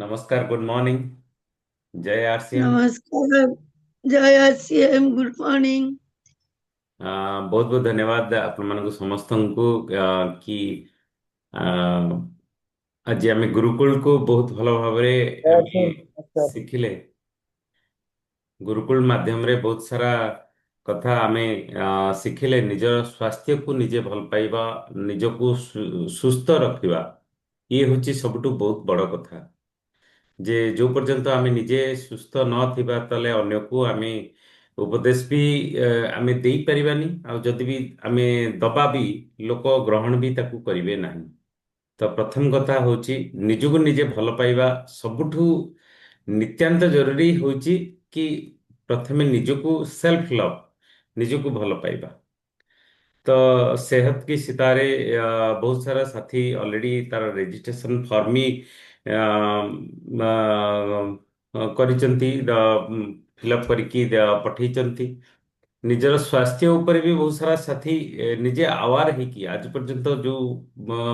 नमस्कार, good morning. जय RCM. नमस्कार। जय आरसीएम। Good morning. बहुत बहुत धन्यवाद आपण मानक समस्तଙ୍କୁ कि आज आम गुरुकुल को बहुत भल भाव आम शिखिले। गुरुकुल माध्यम रे बहुत सारा कथा आमे शिखिले। निज स्वास्थ्य को निजे भल पाइबा, निजको सुस्थ रखिबा, ये होची सबटू बहुत बड़ कथा। जे जो पर्यंत आमे निजे सुस्थ न थिबा तले अन्य को आमे उपदेश भी आमे देई परिबानी। आ जदि भी आमे दबा भी लोक ग्रहण भी ताकू करिवे नाही। तो प्रथम कथा होची निजको निजे भल पाइबा सबुठु नित्यांत जरूरी होची कि प्रथमे निजको सेल्फ लव, निजको भल पाइबा। तो सेहत की सितारे बहुत सारा साथी ऑलरेडी तार रेजिस्ट्रेशन फॉर्म ही କରିଚନ୍ତି, फिलअप କରିକି ପଠେଇଛନ୍ତି। ନିଜର ସ୍ୱାସ୍ଥ୍ୟ ଉପରେ ବି ବହୁତ ସାରା ସାଥୀ ନିଜେ ଆୱାର ହେଇକି ଆଜି ପର୍ଯ୍ୟନ୍ତ ଯୋଉ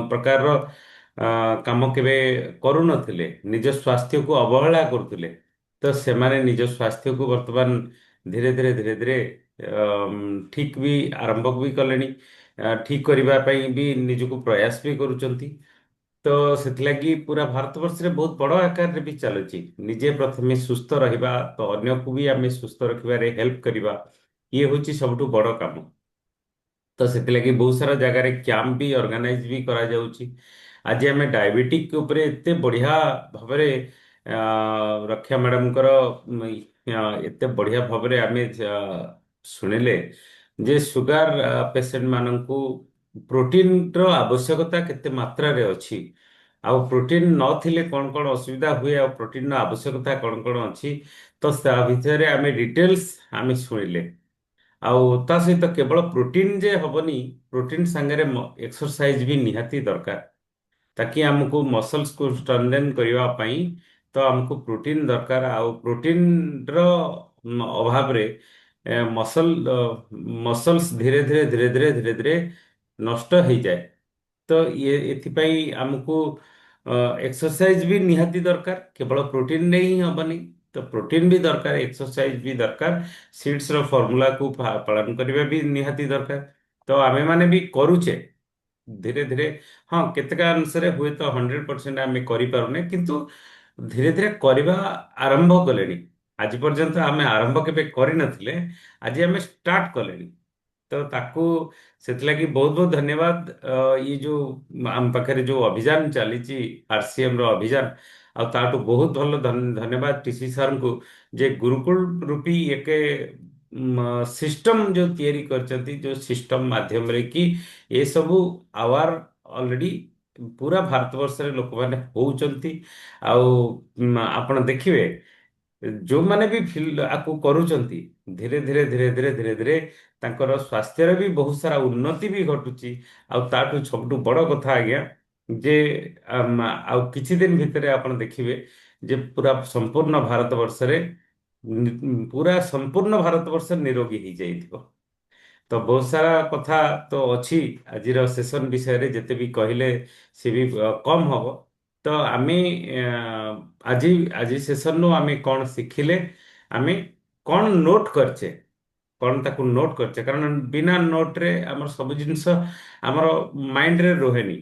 ପ୍ରକାରର କାମ କେବେ କରୁନଥିଲେ, ନିଜ ସ୍ୱାସ୍ଥ୍ୟକୁ ଅବହେଳା କରୁଥିଲେ, ତ ସେମାନେ ନିଜ ସ୍ୱାସ୍ଥ୍ୟକୁ ବର୍ତ୍ତମାନ ଧୀରେ ଧୀରେ ଠିକ ବି ଆରମ୍ଭ ବି କଲେଣି। ଠିକ କରିବା ପାଇଁ ବି ନିଜକୁ ପ୍ରୟାସ ବି କରୁଛନ୍ତି। ତ ସେଥିଲାଗି ପୁରା ଭାରତ ବର୍ଷରେ ବହୁତ ବଡ଼ ଆକାରରେ ବି ଚାଲୁଛି। ନିଜେ ପ୍ରଥମେ ସୁସ୍ଥ ରହିବା, ତ ଅନ୍ୟକୁ ବି ଆମେ ସୁସ୍ଥ ରଖିବାରେ ହେଲ୍ପ କରିବା, ଇଏ ହଉଛି ସବୁଠୁ ବଡ଼ କାମ। ତ ସେଥିଲାଗି ବହୁତ ସାରା ଜାଗାରେ କ୍ୟାମ୍ପ ବି ଅର୍ଗାନାଇଜ ବି କରାଯାଉଛି। ଆଜି ଆମେ ଡାଇବେଟିକ ଉପରେ ଏତେ ବଢିଆ ଭାବରେ ରକ୍ଷା ମ୍ୟାଡାମଙ୍କର ଏତେ ବଢିଆ ଭାବରେ ଆମେ ଶୁଣିଲେ ଯେ ସୁଗାର ପେସେଣ୍ଟ ମାନଙ୍କୁ ପ୍ରୋଟିନର ଆବଶ୍ୟକତା କେତେ ମାତ୍ରାରେ ଅଛି, ଆଉ ପ୍ରୋଟିନ ନଥିଲେ କଣ କଣ ଅସୁବିଧା ହୁଏ, ଆଉ ପ୍ରୋଟିନର ଆବଶ୍ୟକତା କଣ କଣ ଅଛି। ତ ତା ଭିତରେ ଆମେ ଡିଟେଲ୍ସ ଆମେ ଶୁଣିଲେ। ଆଉ ତା ସହିତ କେବଳ ପ୍ରୋଟିନ ଯେ ହବନି, ପ୍ରୋଟିନ ସାଙ୍ଗରେ ଏକ୍ସରସାଇଜ ବି ନିହାତି ଦରକାର। ତାକି ଆମକୁ ମସଲ୍ସକୁ ଷ୍ଟ୍ରେନ୍ଥେନ୍ କରିବା ପାଇଁ ତ ଆମକୁ ପ୍ରୋଟିନ ଦରକାର। ଆଉ ପ୍ରୋଟିନର ଅଭାବରେ ମସଲ୍ସ ଧୀରେ ଧୀରେ ନଷ୍ଟ ହେଇଯାଏ। ତ ଏଥିପାଇଁ ଆମକୁ ଏକ୍ସରସାଇଜ ବି ନିହାତି ଦରକାର। କେବଳ ପ୍ରୋଟିନ ନେଇ ହିଁ ହବନି, ତ ପ୍ରୋଟିନ ବି ଦରକାର, ଏକ୍ସରସାଇଜ ବି ଦରକାର। ସିଡ୍ସର ଫର୍ମୁଲାକୁ ପାଳନ କରିବା ବି ନିହାତି ଦରକାର। ତ ଆମେମାନେ ବି କରୁଛେ ଧୀରେ ଧୀରେ। ହଁ, କେତେକା ଅନୁସାରେ ହୁଏତ 100% ଆମେ କରିପାରୁନେ, କିନ୍ତୁ ଧୀରେ ଧୀରେ କରିବା ଆରମ୍ଭ କଲେଣି। ଆଜି ପର୍ଯ୍ୟନ୍ତ ଆମେ ଆରମ୍ଭ କେବେ କରିନଥିଲେ, ଆଜି ଆମେ ଷ୍ଟାର୍ଟ କଲେଣି। ତ ତାକୁ ସେଥିଲାଗି ବହୁତ ବହୁତ ଧନ୍ୟବାଦ। ଇଏ ଯୋଉ ଆମ ପାଖରେ ଯୋଉ ଅଭିଯାନ ଚାଲିଛି, ଆରସିଏମ ର ଅଭିଯାନ, ଆଉ ତାଠୁ ବହୁତ ଭଲ ଧନ୍ୟବାଦ ଟିସି ସାର୍ଙ୍କୁ ଯେ ଗୁରୁକୁଳ ରୂପୀ ଏକ ସିଷ୍ଟମ ଯୋଉ ତିଆରି କରିଛନ୍ତି, ଯୋଉ ସିଷ୍ଟମ ମାଧ୍ୟମରେ କି ଏସବୁ ଆୱାର ଅଲରେଡି ପୁରା ଭାରତ ବର୍ଷରେ ଲୋକମାନେ ହଉଛନ୍ତି। ଆଉ ଆପଣ ଦେଖିବେ ଯୋଉମାନେ ବି ଆକୁ କରୁଛନ୍ତି, ଧୀରେ ଧୀରେ ତାଙ୍କର ସ୍ୱାସ୍ଥ୍ୟରେ ବି ବହୁତ ସାରା ଉନ୍ନତି ବି ଘଟୁଛି। ଆଉ ତାଠୁ ସବୁଠୁ ବଡ଼ କଥା ଆଜ୍ଞା, ଯେ ଆଉ କିଛି ଦିନ ଭିତରେ ଆପଣ ଦେଖିବେ ଯେ ପୁରା ସମ୍ପୂର୍ଣ୍ଣ ଭାରତ ବର୍ଷରେ ପୁରା ସମ୍ପୂର୍ଣ୍ଣ ଭାରତ ବର୍ଷ ନିରୋଗୀ ହେଇଯାଇଥିବ। ତ ବହୁତ ସାରା କଥା ତ ଅଛି ଆଜିର ସେସନ ବିଷୟରେ, ଯେତେ ବି କହିଲେ ସେ ବି କମ୍ ହବ। ତ ଆମେ ଆଜି ଆଜି ସେସନରୁ ଆମେ କଣ ଶିଖିଲେ, ଆମେ କଣ ନୋଟ୍ କରିଛେ, କଣ ତାକୁ ନୋଟ୍ କରିଛେ, କାରଣ ବିନା ନୋଟରେ ଆମର ସବୁ ଜିନିଷ ଆମର ମାଇଣ୍ଡରେ ରୁହେନି।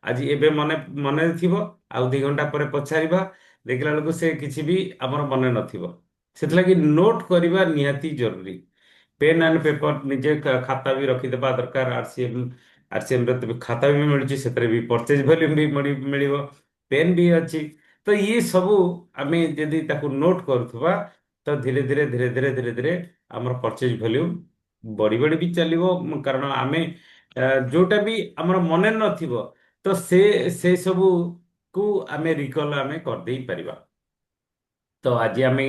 ଆଜି ଏବେ ମନେ ମନେ ଥିବ, ଆଉ 2 ଘଣ୍ଟା ପରେ ପଚାରିବା, ଦେଖିଲା ବେଳକୁ ସେ କିଛି ବି ଆମର ମନେ ନଥିବ। ସେଥିଲାଗି ନୋଟ୍ କରିବା ନିହାତି ଜରୁରୀ। ପେନ୍ ଆଣ୍ଡ ପେପର ନିଜେ ଖାତା ବି ରଖିଦେବା ଦରକାର। ଆରସିଏମ ରେ ଖାତା ବି ମିଳୁଛି, ସେଥିରେ ବି ପରଚେଜ ଭଲ୍ୟୁମ ବି ମିଳିବ, ପେନ୍ ବି ଅଛି। ତ ଇଏ ସବୁ ଆମେ ଯଦି ତାକୁ ନୋଟ୍ କରୁଥିବା, ତ ଧୀରେ ଧୀରେ ଆମର ପରଚେଜ ଭଲ୍ୟୁମ ବଢି ବଢି ବି ଚାଲିବ। କାରଣ ଆମେ ଯୋଉଟା ବି ଆମର ମନେ ନଥିବ, ତ ସେ ସବୁ କୁ ଆମେ ରିକଲ ଆମେ କରିଦେଇ ପାରିବା। ତ ଆଜି ଆମେ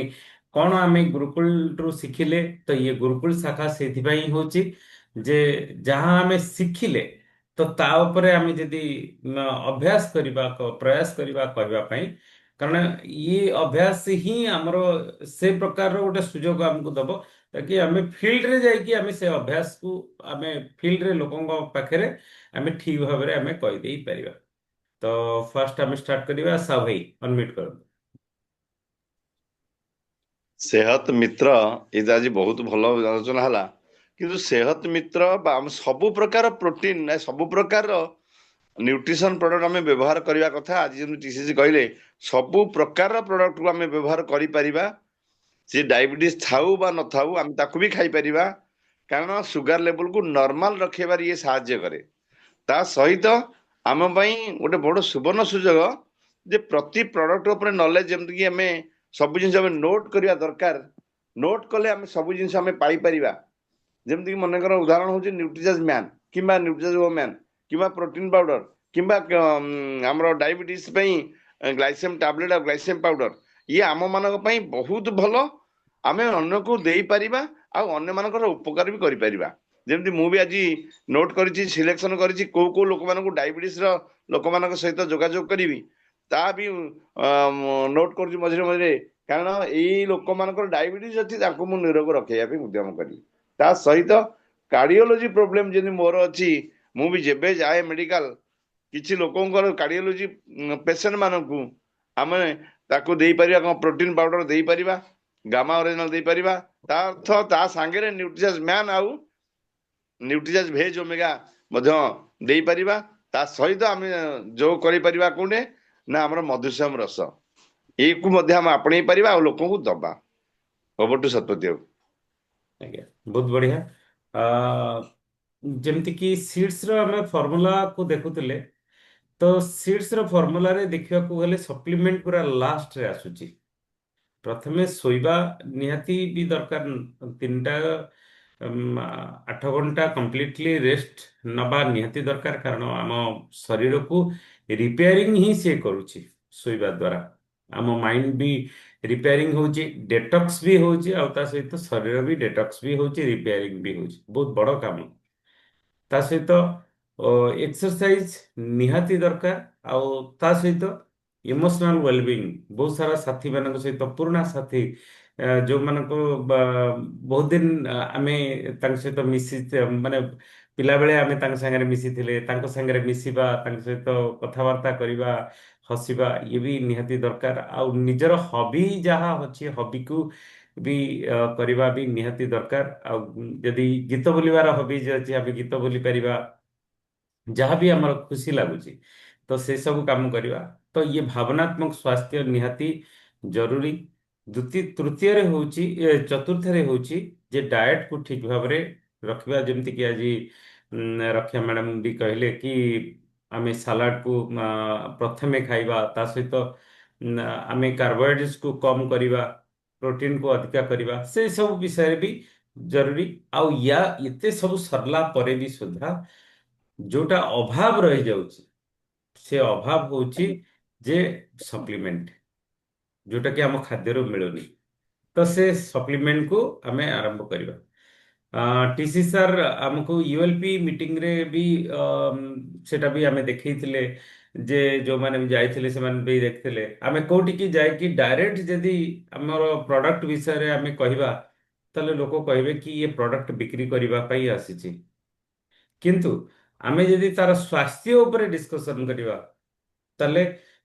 କଣ ଆମେ ଗୁରୁକୁଳରୁ ଶିଖିଲେ, ତ ଇଏ ଗୁରୁକୁଳ ଶାଖା ସେଇଥିପାଇଁ ହଉଛି ଯେ ଯାହା ଆମେ ଶିଖିଲେ, ତ ତା ଉପରେ ଆମେ ଯଦି ଅଭ୍ୟାସ କରିବା, ପ୍ରୟାସ କରିବା କହିବା ପାଇଁ। କାରଣ ଇଏ ଅଭ୍ୟାସ ହିଁ ଆମର ସେ ପ୍ରକାରର ଗୋଟେ ସୁଯୋଗ ଆମକୁ ଦବ, ତାକି ଆମେ ଫିଲ୍ଡରେ ଯାଇକି ଆମେ ସେ ଅଭ୍ୟାସକୁ ଆମେ ଫିଲ୍ଡରେ ଲୋକଙ୍କ ପାଖରେ ଆମେ ଠିକ ଭାବରେ ଆମେ କହିଦେଇ ପାରିବା। ତ ଫାର୍ଷ୍ଟ ଆମେ ଷ୍ଟାର୍ଟ କରିବା। ସାହୁ ଭାଇ ଅନମ୍ୟୁଟ କରନ୍ତୁ। ସେହତ ମିତ୍ର ଏଇଟା ଆଜି ବହୁତ ଭଲ ଆଲୋଚନା ହେଲା। କିନ୍ତୁ ସେହତ ମିତ୍ର ବା ଆମେ ସବୁ ପ୍ରକାର ପ୍ରୋଟିନ ସବୁ ପ୍ରକାର ନ୍ୟୁଟ୍ରିସନ ପ୍ରଡକ୍ଟ ଆମେ ବ୍ୟବହାର କରିବା କଥା। ଆଜି ଯେମିତି ଟିସିସି କହିଲେ ସବୁ ପ୍ରକାରର ପ୍ରଡକ୍ଟକୁ ଆମେ ବ୍ୟବହାର କରିପାରିବା। ସେ ଡାଇବେଟିସ୍ ଥାଉ ବା ନଥାଉ ଆମେ ତାକୁ ବି ଖାଇପାରିବା। କାରଣ ସୁଗାର ଲେବୁଲକୁ ନର୍ମାଲ ରଖେଇବାରେ ଇଏ ସାହାଯ୍ୟ କରେ। ତା ସହିତ ଆମ ପାଇଁ ଗୋଟେ ବଡ ସୁବର୍ଣ୍ଣ ସୁଯୋଗ ଯେ ପ୍ରତି ପ୍ରଡକ୍ଟ ଉପରେ ନଲେଜ ଯେମିତିକି ଆମେ ସବୁ ଜିନିଷ ଆମେ ନୋଟ୍ କରିବା ଦରକାର। ନୋଟ୍ କଲେ ଆମେ ସବୁ ଜିନିଷ ଆମେ ପାଇପାରିବା। ଯେମିତିକି ମନେକର ଉଦାହରଣ ହଉଛି ନ୍ୟୁଟ୍ରିଜସ୍ ମ୍ୟାନ୍ କିମ୍ବା ନ୍ୟୁଟ୍ରିଜସ୍ ଓମ୍ୟାନ୍ କିମ୍ବା ପ୍ରୋଟିନ୍ ପାଉଡର କିମ୍ବା ଆମର ଡାଇବେଟିସ୍ ପାଇଁ ଗ୍ଲାଇସେମ୍ ଟାବଲେଟ୍ ଆଉ ଗ୍ଲାଇସେମ୍ ପାଉଡର, ଇଏ ଆମମାନଙ୍କ ପାଇଁ ବହୁତ ଭଲ। ଆମେ ଅନ୍ୟକୁ ଦେଇପାରିବା ଆଉ ଅନ୍ୟମାନଙ୍କର ଉପକାର ବି କରିପାରିବା। ଯେମିତି ମୁଁ ବି ଆଜି ନୋଟ୍ କରିଛି, ସିଲେକ୍ସନ କରିଛି କୋଉ କୋଉ ଲୋକମାନଙ୍କୁ ଡାଇବେଟିସ୍ର ଲୋକମାନଙ୍କ ସହିତ ଯୋଗାଯୋଗ କରିବି। ତା ବି ନୋଟ୍ କରୁଛି ମଝିରେ ମଝିରେ। କାରଣ ଏଇ ଲୋକମାନଙ୍କର ଡାଇବେଟିସ୍ ଅଛି, ତାଙ୍କୁ ମୁଁ ନିରୋଗ ରଖେଇବା ପାଇଁ ଉଦ୍ୟମ କରିବି। ତା ସହିତ କାର୍ଡିଓଲୋଜି ପ୍ରୋବ୍ଲେମ ଯେମିତି ମୋର ଅଛି, ମୁଁ ବି ଯେବେ ଯାଏ ମେଡିକାଲ କିଛି ଲୋକଙ୍କର କାର୍ଡିଓଲୋଜି ପେସେଣ୍ଟ ମାନଙ୍କୁ ଆମେ ତାକୁ ଦେଇପାରିବା କଣ ପ୍ରୋଟିନ ପାଉଡର ଦେଇପାରିବା, ଗାମା ଅରିଜିନାଲ ଦେଇପାରିବା। ତା ଅର୍ଥ ତା ସାଙ୍ଗରେ ନ୍ୟୁଟ୍ରିଜସ୍ ମ୍ୟାନ୍ ଆଉ ନ୍ୟୁଟ୍ରିଜସ୍ ଭେଜ ଓମେଗା ମଧ୍ୟ ଦେଇପାରିବା। ତା ସହିତ ଆମେ ଯୋଗ କରିପାରିବା କୋଉଟେ ନା ଆମର ମଧୁସମ ରସ, ଏଇକୁ ମଧ୍ୟ ଆମେ ଆପଣେଇ ପାରିବା ଆଉ ଲୋକଙ୍କୁ ଦବା। ଓଭର ଟୁ ଶତପଥୀ ବାବୁ। ଆଜ୍ଞା, ବହୁତ ବଢିଆ। ଆ, ଯେମିତି କି ସିଡ୍ସ ର ଆମେ ଫର୍ମୁଲା କୁ ଦେଖୁଥିଲେ, ତ ସିଡ୍ସ ର ଫର୍ମୁଲାରେ ଦେଖିବାକୁ ଗଲେ ସପ୍ଲିମେଣ୍ଟ ପୁରା ଲାଷ୍ଟରେ ଆସୁଛି। ପ୍ରଥମେ ଶୋଇବା ନିହାତି ବି ଦରକାର। 3ଟା 8 ଘଣ୍ଟା କମ୍ପ୍ଲିଟଲି ରେଷ୍ଟ ନବା ନିହାତି ଦରକାର, କାରଣ ଆମ ଶରୀରକୁ ରିପେୟାରିଂ ହିଁ ସିଏ କରୁଛି। ଶୋଇବା ଦ୍ୱାରା ଆମ ମାଇଣ୍ଡ ବି ରିପେୟାରିଂ ହଉଛି, ଡେଟକ୍ସ ବି ହଉଛି, ଆଉ ତା ସହିତ ଶରୀର ବି ଡେଟକ୍ସ ବି ହଉଛି, ରିପେୟାରିଂ ବି ହଉଛି। ବହୁତ ବଡ଼ କାମ। ତା ସହିତ ଏକ୍ସରସାଇଜ ନିହାତି ଦରକାର। ଆଉ ତା ସହିତ ଇମୋସନାଲ ୱେଲବିଂ, ବହୁତ ସାରା ସାଥୀ ମାନଙ୍କ ସହିତ, ପୁରୁଣା ସାଥୀ ଯୋଉମାନଙ୍କୁ ବହୁତ ଦିନ ଆମେ ତାଙ୍କ ସହିତ ମିଶି, ମାନେ ପିଲାବେଳେ ଆମେ ତାଙ୍କ ସାଙ୍ଗରେ ମିଶିଥିଲେ, ତାଙ୍କ ସାଙ୍ଗରେ ମିଶିବା, ତାଙ୍କ ସହିତ କଥାବାର୍ତ୍ତା କରିବା, ହସିବା, ଇଏ ବି ନିହାତି ଦରକାର। ଆଉ ନିଜର ହବି ଯାହା ଅଛି, ହବିକୁ ବି କରିବା ବି ନିହାତି ଦରକାର। ଆଉ ଯଦି ଗୀତ ବୋଲିବାର ହବି ଅଛି, ଆମେ ଗୀତ ବୋଲି ପାରିବା। ଯାହା ବି ଆମର ଖୁସି ଲାଗୁଛି, ତ ସେ ସବୁ କାମ କରିବା। ତ ଇଏ ଭାବନାତ୍ମକ ସ୍ୱାସ୍ଥ୍ୟ ନିହାତି ଜରୁରୀ। ତୃତୀୟରେ ହଉଛି, ଚତୁର୍ଥରେ ହଉଛି ଯେ ଡାଏଟକୁ ଠିକ ଭାବରେ ରଖିବା। ଯେମିତିକି ଆଜି ରକ୍ଷା ମ୍ୟାଡାମ ବି କହିଲେ କି ଆମେ ସାଲାଡକୁ ପ୍ରଥମେ ଖାଇବା, ତା ସହିତ ଆମେ କାର୍ବୋହାଇଡ୍ରେଟ୍ସକୁ କମ କରିବା, ପ୍ରୋଟିନକୁ ଅଧିକା କରିବା, ସେ ସବୁ ବିଷୟରେ ବି ଜରୁରୀ। ଆଉ ଏତେ ସବୁ ସରିଲା ପରେ ବି ସୁଦ୍ଧା ଯୋଉଟା ଅଭାବ ରହିଯାଉଛି, ସେ ଅଭାବ ହଉଛି ଯେ ସପ୍ଲିମେଣ୍ଟ, ଯୋଉଟା କି ଆମ ଖାଦ୍ୟରୁ ମିଳୁନି। ତ ସେ ସପ୍ଲିମେଣ୍ଟକୁ ଆମେ ଆରମ୍ଭ କରିବା। ଟିସି ସାର୍ ଆମକୁ ୟୁଏଲପି ମିଟିଂରେ ବି ସେଟା ବି ଆମେ ଦେଖେଇଥିଲେ, ଯେ ଯୋଉମାନେ ବି ଯାଇଥିଲେ ସେମାନେ ବି ଦେଖିଥିଲେ। ଆମେ କୋଉଠିକି ଯାଇକି ଡାଇରେକ୍ଟ ଯଦି ଆମର ପ୍ରଡକ୍ଟ ବିଷୟରେ ଆମେ କହିବା, ତାହେଲେ ଲୋକ କହିବେ କି ଇଏ ପ୍ରଡକ୍ଟ ବିକ୍ରି କରିବା ପାଇଁ ଆସିଛି। କିନ୍ତୁ ଆମେ ଯଦି ତାର ସ୍ୱାସ୍ଥ୍ୟ ଉପରେ ଡିସ୍କସନ କରିବା, ତାହେଲେ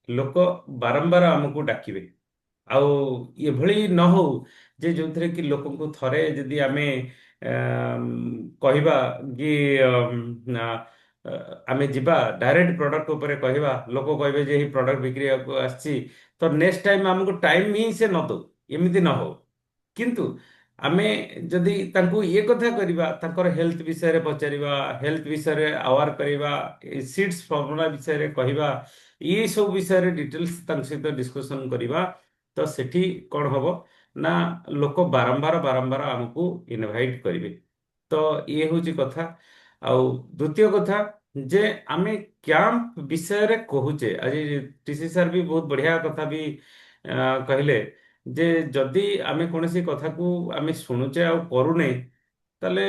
ଲୋକ ବାରମ୍ବାର ଆମକୁ ଡାକିବେ। ଆଉ ଏଭଳି ନ ହଉ ଯେ ଯୋଉଥିରେ କି ଲୋକଙ୍କୁ ଥରେ ଯଦି ଆମେ କହିବା କି ଆମେ ଯିବା ଡାଇରେକ୍ଟ ପ୍ରଡକ୍ଟ ଉପରେ କହିବା, ଲୋକ କହିବେ ଯେ ଏହି ପ୍ରଡକ୍ଟ ବିକ୍ରିବାକୁ ଆସିଛି, ତ ନେକ୍ସଟ ଟାଇମ୍ ଆମକୁ ଟାଇମ୍ ହିଁ ସେ ନ ଦଉ। ଏମିତି ନ ହଉ। କିନ୍ତୁ ଆମେ ଯଦି ତାଙ୍କୁ ଇଏ କଥା କରିବା, ତାଙ୍କର ହେଲ୍ଥ ବିଷୟରେ ପଚାରିବା, ହେଲ୍ଥ ବିଷୟରେ ଆୱାର କରିବା, ସିଡ୍ସ ଫର୍ମୁଲା ବିଷୟରେ କହିବା, ଏଇ ସବୁ ବିଷୟରେ ଡିଟେଲ୍ସ ତାଙ୍କ ସହିତ ଡିସ୍କସନ କରିବା, ତ ସେଠି କଣ ହବ ନା ଲୋକ ବାରମ୍ବାର ବାରମ୍ବାର ଆମକୁ ଇନଭାଇଟ୍ କରିବେ। ତ ଇଏ ହଉଛି କଥା। ଆଉ ଦ୍ଵିତୀୟ କଥା, ଯେ ଆମେ କ୍ୟାମ୍ପ ବିଷୟରେ କହୁଛେ, ଆଜି ଟିସି ସାର୍ ବି ବହୁତ ବଢିଆ କଥା ବି କହିଲେ ଯେ ଯଦି ଆମେ କୌଣସି କଥାକୁ ଆମେ ଶୁଣୁଛେ ଆଉ କରୁନେ, ତାହେଲେ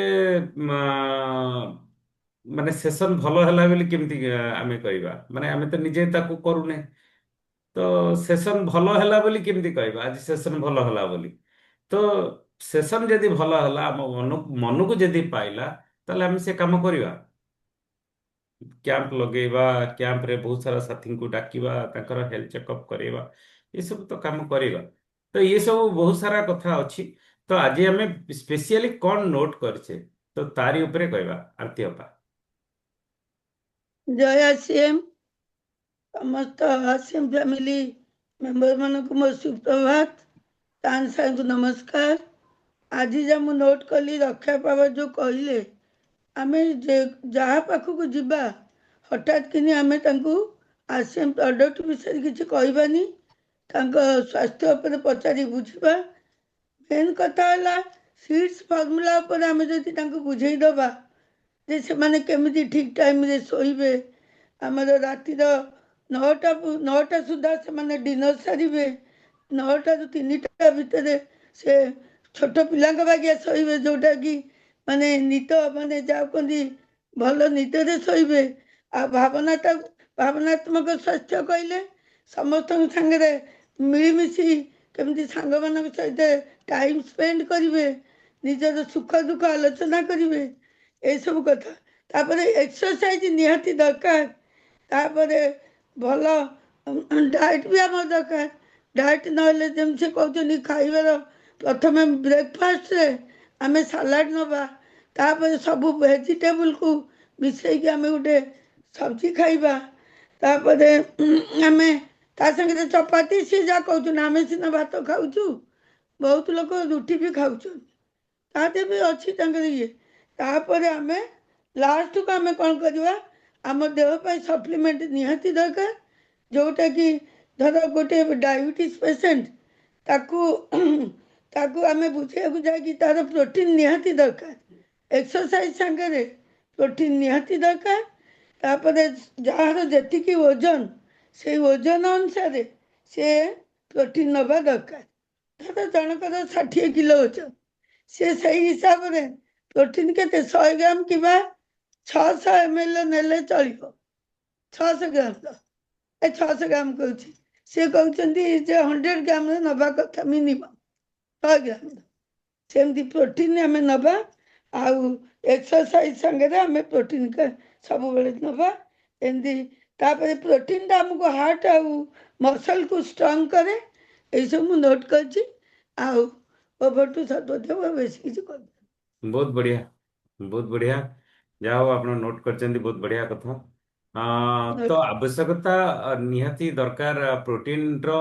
ମାନେ ସେସନ ଭଲ ହେଲା ବୋଲି କେମିତି ଆମେ କହିବା? ମାନେ ଆମେ ତ ନିଜେ ତାକୁ କରୁନେ। ତ ସେସନ ଭଲ ହେଲା ବୋଲି କେମିତି କହିବା ଆଜି ସେସନ ଭଲ ହେଲା ବୋଲି? ତ ସେସନ ଯଦି ଭଲ ହେଲା, ଆମ ମନକୁ ଯଦି ପାଇଲା, ତାହେଲେ ଆମେ ସେ କାମ କରିବା। କ୍ୟାମ୍ପ ଲଗେଇବା, କ୍ୟାମ୍ପରେ ବହୁତ ସାରା ସାଥୀଙ୍କୁ ଡାକିବା, ତାଙ୍କର ହେଲ୍ଥ ଚେକଅପ୍ କରେଇବା, ଏସବୁ ତ କାମ କରିବା। तो ये सब बहुत सारा कथा अच्छी। तो आज आम स्पेशली कौन नोट करछे तो तारी उपरे कहवा आरती अपा। जय आसिएम समस्त आसिएम फैमिली मेंबर मानक मो सुप्रभात तान साहेब नमस्कार। आज जहाँ मु नोट कली रक्षा पावा जो कहले आमे जहाँ पाखक जीवा हठात कि आमे तांकू आसिएम प्रोडक्ट विषय किसी कहबानी स्वास्थ्य उपर पचारि बुझा। मेन कथा है सीड्स फर्मूला उपर आमे जदि तांकू बुझेई दबा जे से केमिति ठीक टाइम रे सोइबे आमर रातिर 9टा सुधा से डिनर सारे 9टा ରୁ 3ଟା भितर से छोट पिला बागिया शोबे जोटा कि माने निद माने जहाँ कहते भल निदे शोबे। आ भावनात्मक स्वास्थ्य कहले समस्त सागरे मिलमिशी केमती सांग मान सहित टाइम स्पेंड करेंगे निजर सुख दुख आलोचना करेंगे ये सब कथा। तापर एक्सरसाइज निहाती दरकार। तापर भल डाएट भी आम दरकार। डाएट नहेले जमी से कहते खाइबार प्रथम ब्रेकफास्ट रे आमे सलाड नवा तापर सब वेजिटेबल को मिसैकी आमे गोटे सब्जी खाइबा। तापर आमे ता संगे चपाती सी जा कहते आमे सीना भात खाऊँ बहुत लोग रुटी भी खाऊँ ताते भी अच्छी ये। तापर आमे लास्ट को आमे कौन करवा आम देह सप्लीमेंट निहाती दरकार जोटा कि धर गोटे डायबिटीज पेसेंट ताकू ताकू आमे बुझे जाए तार प्रोटीन निहाती दरकार एक्सरसाइज सांगे प्रोटीन निहाती दरकार। तापर जार जी ओजन से ओजन अनुसार से प्रोटीन नवा दरकार। धर जनकर 60 किलो ओजन से सही हिसाब से प्रोटीन के 100 ग्राम कि 600 ml नेले चलो 600 ग्राम 600 ग्राम कहूँ सी कहते 100 ग्राम नवा कथा मिनिमम 100 ग्राम सेमती प्रोटीन आम नवा आउ एक्सरसाइज संगे आम प्रोटीन का सब बेले नवा एमती। तापर प्रोटीन टा आमको हार्ट आउ मसल को स्ट्रंग करे ये सब मु नोट कर ओवर टू सर्वदेव बेस किसी कर। बहुत बढ़िया बहुत बढ़िया। जाओ आप नोट कर बहुत बढ़िया कथा। तो आवश्यकता निहाती दरकार प्रोटीन रो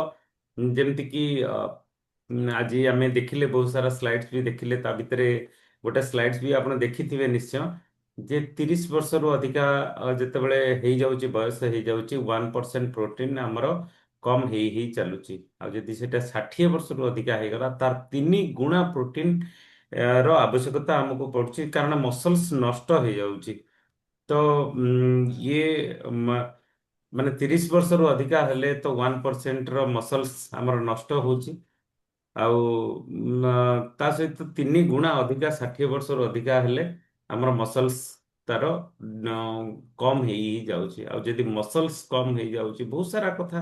जेमती कि आज आम देखिले बहुत सारा स्लाइड्स भी देखिले ता भितरे गोटे स्लाइड्स भी आप देखिथिबे निश्चय जे 30 वर्ष रु अधिका जेतेबेले हेई जाउची बयस हेई जाउची 1% प्रोटीन हमर कम हेई चलुची आ जदि सेटा 60 वर्ष रु अधिका हे गला तार 3 गुणा प्रोटीन रो आवश्यकता हमको पड़ुची कारण मसल्स नष्ट हो जाउची। तो ये माने 30 वर्ष रु अधिका हेले तो 1% रो मसल्स हमर नष्ट होची आउ ता सहित 3 गुणा अधिका 60 वर्ष रु अधिका हेले हमर मसल्स तार कम हेई ही जाउची आ जदि मसल्स कम हेई जाउची बहुत सारा कथा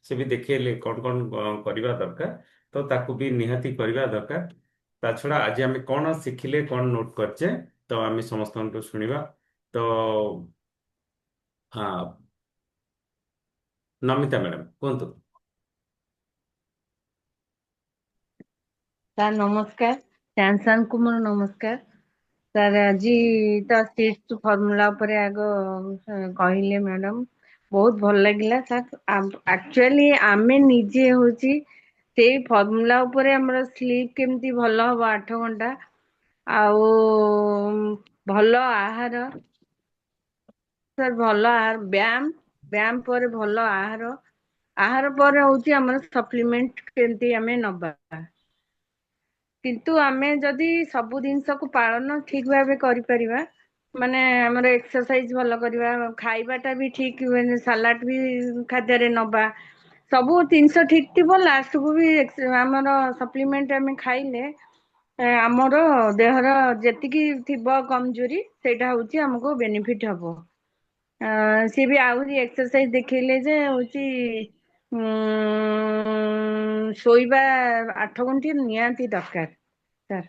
से भी देखेले कौन कौन करवा दरकार तो ताकू भी निहाती करवा दरकार। ता छड़ा आज आम कौन शिखिले कौन नोट करचे तो आम समस्त शुणा। तो हाँ नमिता मैडम कहतु। ସାର୍ ନମସ୍କାର। ଚାନ୍ସାନକୁ ମୋର ନମସ୍କାର। ସାର୍ ଆଜି ତ ସିଟ୍ସ ଫର୍ମୁଲା ଉପରେ ଆଗ କହିଲେ ମ୍ୟାଡାମ ବହୁତ ଭଲ ଲାଗିଲା ସାର୍। ଆକ୍ଚୁଆଲି ଆମେ ନିଜେ ହଉଛି ସେଇ ଫର୍ମୁଲା ଉପରେ ଆମର ସ୍ଲିପ୍ କେମିତି ଭଲ ହବ 8 ଘଣ୍ଟା ଆଉ ଭଲ ଆହାର ସାର୍ ଭଲ ଆହାର ବ୍ୟାୟାମ ପରେ ଭଲ ଆହାର ପରେ ହଉଛି ଆମର ସପ୍ଲିମେଣ୍ଟ କେମିତି ଆମେ ନବା। କିନ୍ତୁ ଆମେ ଯଦି ସବୁ ଜିନିଷକୁ ପାଳନ ଠିକ ଭାବେ କରିପାରିବା ମାନେ ଆମର ଏକ୍ସରସାଇଜ ଭଲ କରିବା ଖାଇବାଟା ବି ଠିକ ସାଲାଡ ବି ଖାଦ୍ୟରେ ନବା ସବୁ ଜିନିଷ ଠିକ ଥିବ ଲାଷ୍ଟକୁ ବି ଆମର ସପ୍ଲିମେଣ୍ଟ ଆମେ ଖାଇଲେ ଆମର ଦେହର ଯେତିକି ଥିବ କମଜୋରି ସେଇଟା ହଉଛି ଆମକୁ ବେନିଫିଟ ହବ। ସିଏ ବି ଆହୁରି ଏକ୍ସରସାଇଜ ଦେଖେଇଲେ ଯେ ହଉଛି ଶୋଇବା 8 ଘଣ୍ଟା ନିହାତି ଦରକାର ସାର୍।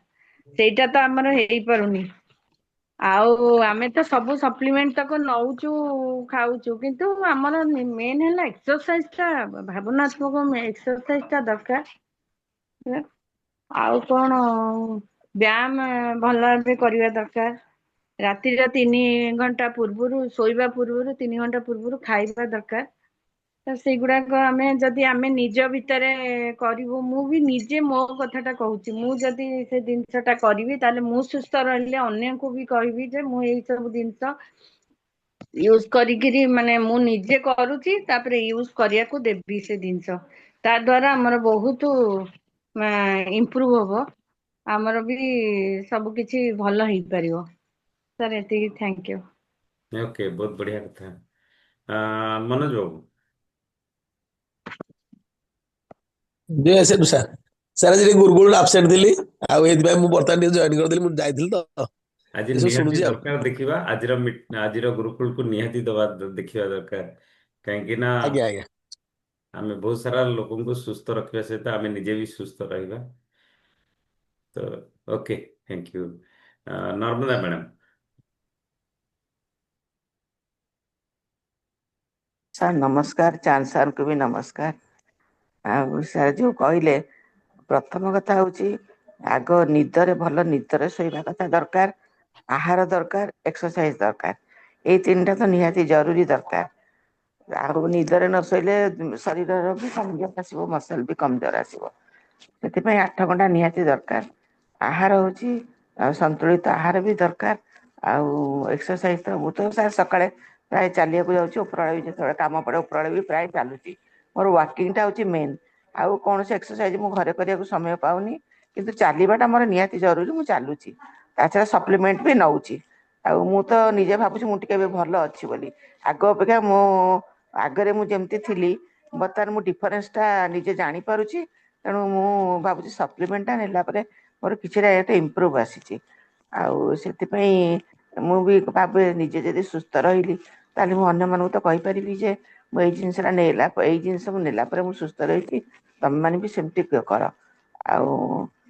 ସେଇଟା ତ ଆମର ହେଇପାରୁନି ଆଉ ଆମେ ତ ସବୁ ସପ୍ଲିମେଣ୍ଟ ତକ ନଉଛୁ ଖାଉଛୁ କିନ୍ତୁ ଆମର ମେନ୍ ହେଲା ଏକ୍ସରସାଇଜ ଟା ଭାବନାତ୍ମକ ଏକ୍ସରସାଇଜ ଟା ଦରକାର। ଆଉ କଣ, ବ୍ୟାୟାମ ଭଲ ଭାବେ କରିବା ଦରକାର। ରାତିର 3 ଘଣ୍ଟା ପୂର୍ବରୁ, ଶୋଇବା ପୂର୍ବରୁ 3 ଘଣ୍ଟା ପୂର୍ବରୁ ଖାଇବା ଦରକାର। ତ ସେଇଗୁଡାକ ଆମେ ନିଜ ଭିତରେ କରିବୁ। ମୁଁ ବି ନିଜେ ମୋ କଥାଟା କହୁଛି, ମୁଁ ଯଦି ସେ ଜିନିଷଟା କରିବି ତାହେଲେ ମୁଁ ସୁସ୍ଥ ରହିଲେ ଅନ୍ୟକୁ ବି କହିବି ଯେ ମୁଁ ଏଇ ସବୁ ଜିନିଷ ୟୁଜ କରିକିରି, ମାନେ ମୁଁ ନିଜେ କରୁଛି ତାପରେ ୟୁଜ କରିବାକୁ ଦେବି ସେ ଜିନିଷ। ତା ଦ୍ଵାରା ଆମର ବହୁତ ଇମ୍ପ୍ରୁଭ ହବ, ଆମର ବି ସବୁ କିଛି ଭଲ ହେଇପାରିବ। ସାର୍ ଏତିକି, ଥ୍ୟାଙ୍କ ୟୁ। ଓକେ, ବହୁତ ବଢିଆ କଥା। ମନୋଜ ବାବୁ। ଜୟ ସେଠୁ ସାର୍। ସାର୍ ଆଜି ଟିକେ ଗୁରୁକୁଳ ଆପସେଣ୍ଟ ଥିଲି, ଆଉ ଏଇଥିପାଇଁ ମୁଁ ବର୍ତ୍ତମାନ ଟିକେ ଜଏନ କରିଥିଲି। ମୁଁ ଯାଇଥିଲି ତ, ଆଜି ଏସବୁ ନିହାତି ଶୁଣୁଛି ଆଉ। ଦରକାର ଦେଖିବା, ଆଜିର ଗୁରୁକୁଳକୁ ନିହାତି ଦେଖିବା ଦରକାର। କାହିଁକି ନା ଆଜ୍ଞା ଆଜ୍ଞା। ଆମେ ବହୁତ ସାରା ଲୋକଙ୍କୁ ସୁସ୍ଥ ରଖିବା ସହିତ ଆମେ ନିଜେ ବି ସୁସ୍ଥ ରହିବା। ତ okay, thank you. Narmada madam. Sir ନମସ୍କାର, ଚାନ୍ଦ ସାର୍ଙ୍କୁ ବି ନମସ୍କାର। ଆଉ ସାର୍ ଯୋଉ କହିଲେ, ପ୍ରଥମ କଥା ହଉଛି ଆଗ ଭଲ ନିଦରେ ଶୋଇବା କଥା ଦରକାର। ଆହାର ଦରକାର, ଏକ୍ସରସାଇଜ ଦରକାର। ଏଇ ତିନିଟା ତ ନିହାତି ଜରୁରୀ ଦରକାର। ଆଉ ନିଦରେ ନ ଶୋଇଲେ ଶରୀରର ବି କମଜୋର ଆସିବ, ମସଲ ବି କମଜୋର ଆସିବ। ସେଥିପାଇଁ 8 ଘଣ୍ଟା ନିହାତି ଦରକାର। ଆହାର ହଉଛି, ଆଉ ସନ୍ତୁଳିତ ଆହାର ବି ଦରକାର। ଆଉ ଏକ୍ସରସାଇଜ ତ ମୁଁ ତ ସାର୍ ସକାଳେ ପ୍ରାୟ ଚାଲିବାକୁ ଯାଉଛି, ଉପରବେଳେ ବି ଯେତେବେଳେ କାମ ପଡେ ଉପରବେଳେ ବି ପ୍ରାୟ ଚାଲୁଛି। ମୋର ୱାକିଂ ଟା ହଉଛି ମେନ୍। ଆଉ କୌଣସି ଏକ୍ସରସାଇଜ ମୁଁ ଘରେ କରିବାକୁ ସମୟ ପାଉନି। କିନ୍ତୁ ଚାଲିବାଟା ମୋର ନିହାତି ଜରୁରୀ, ମୁଁ ଚାଲୁଛି। ତା ଛଡା ସପ୍ଲିମେଣ୍ଟ ବି ନଉଛି। ଆଉ ମୁଁ ତ ନିଜେ ଭାବୁଛି ମୁଁ ଟିକେ ଏବେ ଭଲ ଅଛି ବୋଲି। ଆଗ ଅପେକ୍ଷା ଆଗରେ ମୁଁ ଯେମିତି ଥିଲି, ବର୍ତ୍ତମାନ ମୁଁ ଡିଫରେନ୍ସ ଟା ନିଜେ ଜାଣିପାରୁଛି। ତେଣୁ ମୁଁ ଭାବୁଛି ସପ୍ଲିମେଣ୍ଟ ଟା ନେଲା ପରେ ମୋର କିଛିଟା ଇମ୍ପ୍ରୁଭ ଆସିଛି। ଆଉ ସେଥିପାଇଁ ମୁଁ ବି ଭାବେ ନିଜେ ଯଦି ସୁସ୍ଥ ରହିଲି, ତାହେଲେ ମୁଁ ଅନ୍ୟମାନଙ୍କୁ ତ କହିପାରିବି ଯେ ମୁଁ ଏଇ ଜିନିଷ ମୁଁ ନେଲା ପରେ ମୁଁ ସୁସ୍ଥ ରହିଛି। ତମେ ମାନେ ବି ସେମିତି କର। ଆଉ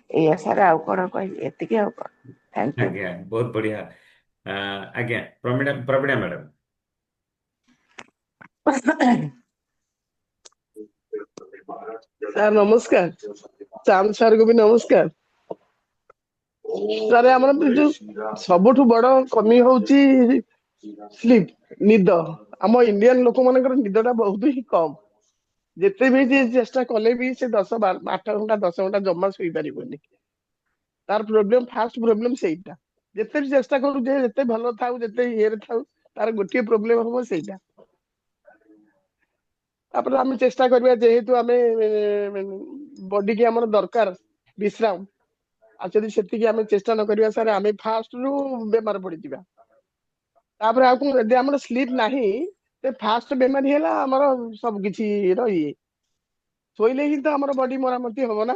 ଏଇଆ ସାର୍, ଆଉ କଣ କହିବି, ଏତିକି ଆଉ କଣ। Thank you. ଆଜ୍ଞା, ବହୁତ ବଢିଆ। ଆଜ୍ଞା, ପ୍ରବୀଣା ମ୍ୟାଡ଼ାମ। ସାର୍ ନମସ୍କାର, ଚାନ୍ଦ ସାର୍ କୁ ବି ନମସ୍କାର। ସାର୍ ଆମର ଯୋଉ ସବୁଠୁ ବଡ କମି ହଉଛି ସ୍ଲିପ, ନିଦ। ଆମ ଇଣ୍ଡିଆନ ଲୋକ ମାନଙ୍କର ନିଦ ଟା ବହୁତ ହିଁ କମ। ଯେତେ ବି ଯିଏ ଚେଷ୍ଟା କଲେ ବି ସେ 8 ଘଣ୍ଟା 10 ଘଣ୍ଟା ଜମା ଶୋଇପାରିବନି। ତାର ଫାଷ୍ଟ ପ୍ରୋବ୍ଲେମ ସେଇଟା। ଯେତେ ବି ଚେଷ୍ଟା କରୁ ଯେ ଯେତେ ଭଲ ଥାଉ, ଯେତେ ଇଏରେ ଥାଉ, ତାର ଗୋଟିଏ ପ୍ରୋବ୍ଲେମ ହବ ସେଇଟା। ତାପରେ ଆମେ ଚେଷ୍ଟା କରିବା, ଯେହେତୁ ଆମେ ବଡି କି ଆମର ଦରକାର ବିଶ୍ରାମ। ଆଉ ଯଦି ସେତିକି ଆମେ ଚେଷ୍ଟା ନ କରିବା ସାର୍, ଆମେ ଫାଷ୍ଟ ରୁ ବେମାର ପଡିଯିବା। ତାପରେ ଆଉ କଣ, ଯଦି ଆମର ସ୍ଲିପ ନାହିଁ, ସେ ଫାଷ୍ଟ ବେମାରୀ ହେଲା ଆମର ସବୁ କିଛି ର ଇଏ। ଶୋଇଲେ ହିଁ ତ ଆମର ବଡି ମରାମତି ହବ ନା।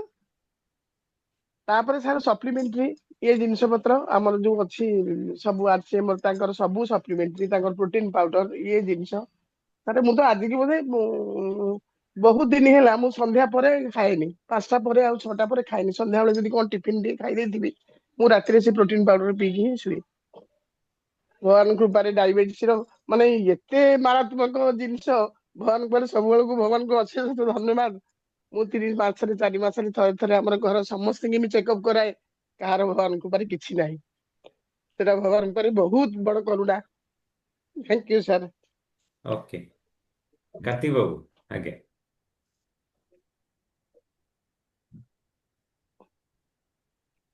ତାପରେ ସାର୍ ସପ୍ଲିମେଣ୍ଟାରୀ ଇଏ ଜିନିଷ ପତ୍ର ଆମର ଯୋଉ ଅଛି, ସବୁ ତାଙ୍କର ସବୁ ସପ୍ଲିମେଣ୍ଟାରୀ, ତାଙ୍କର ପ୍ରୋଟିନ ପାଉଡର ଇଏ ଜିନିଷ। ତାରେ ମୁଁ ତ ଆଜିକି ବୋଧେ ବହୁତ ଦିନ ହେଲା ମୁଁ ସନ୍ଧ୍ୟା ପରେ ଖାଏନି। 5ଟା ପରେ ଆଉ 6ଟା ପରେ ଖାଏନି। ସନ୍ଧ୍ୟାବେଳେ ଯଦି କଣ ଟିଫିନ ଟିକେ ଖାଇ ଦେଇଥିବି, ମୁଁ ରାତିରେ ସେ ପ୍ରୋଟିନ ପାଉଡର ପିଇକି ହିଁ ଶୁଏ। ଭଗବାନଙ୍କ କୃପାରେ ଡାଇବେଟିସ ର ମାନେ ଏତେ ମାରାତ୍ମକ ଜିନିଷ, ଭଗବାନଙ୍କ ପାଖରେ ସବୁବେଳକୁ ଭଗବାନଙ୍କୁ ଅଶେଷ ଧନ୍ୟବାଦ। ମୁଁ 3 ମାସରେ 4 ମାସରେ ଥରେ ଆମର ଘର ସମସ୍ତଙ୍କୁ ବି ଚେକଅପ୍ କରାଏ। କାହାର ଭଗବାନଙ୍କ କୃପାରେ କିଛି ନାହିଁ। ସେଟା ଭଗବାନଙ୍କ ପାଖରେ ବହୁତ ବଡ କରୁଣା। Thank you sir. Okay, Kartik babu. ଆଜ୍ଞା।